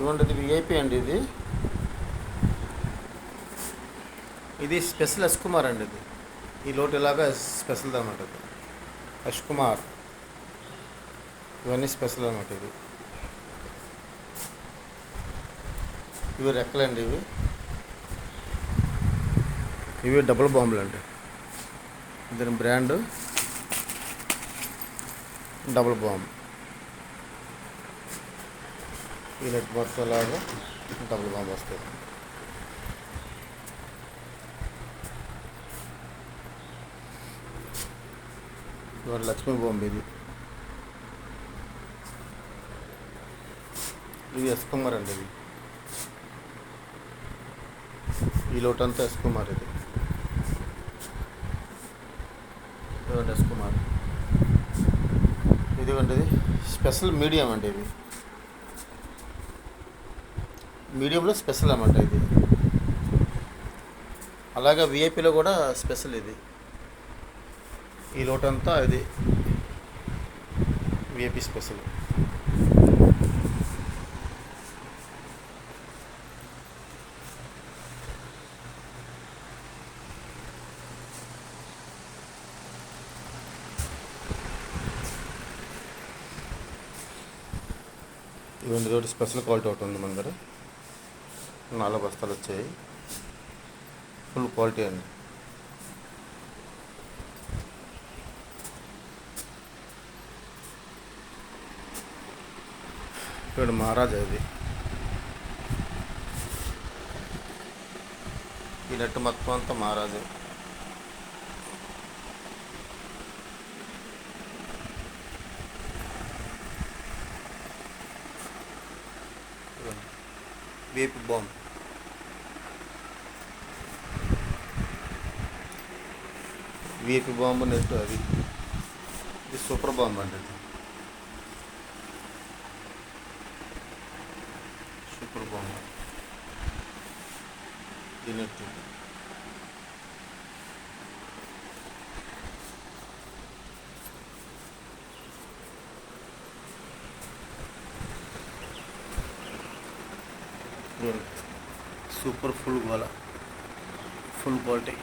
ఇటువంటిది విఐపి అండి. ఇది స్పెషల్ ఎస్ కుమార్ అండి. ఈ లోటు ఇలాగా స్పెషల్ అనమాట. ఇది యష్ కుమార్, ఇవన్నీ స్పెషల్ అనమాట. ఇవి రెక్కలండి. ఇవి డబుల్ బాంబులు అండి. దీని బ్రాండ్ డబుల్ బాంబ్. ఈ నెట్ మొత్తం లాగా డబుల్ బాంబ్ వస్తుంది. ఇవాళ లక్ష్మీ బాంబ్. ఇవి ఎస్ కుమార్ అండి. ఈ లోటు అంతా ఎస్ కుమార్. ఇదిగోండి ఎస్ కుమార్. ఇదిగోండి స్పెషల్ మీడియం అండి. మీడియంలో స్పెషల్ అన్నమాట ఇది. అలాగే విఐపిలో కూడా స్పెషల్ ఇది. ఈ లోటు అంతా ఇది విఐపి స్పెషల్. ఇవన్నీ తోటి స్పెషల్ క్వాలిటీ ఒకటి ఉంది మన దగ్గర. 4 బస్తాలు వచ్చాయి. ఫుల్ క్వాలిటీ అండి. ఇక్కడ మహారాజా. ఈ నెట్ మొత్తం అంతా మహారాజా. VIP bomb. VIP bomb net అది. ఇది సూపర్ బాంబ్ అండి. Super bomb. ఈ నెట్ సూపర్ ఫుల్ గోల, ఫుల్ క్వాలిటీ.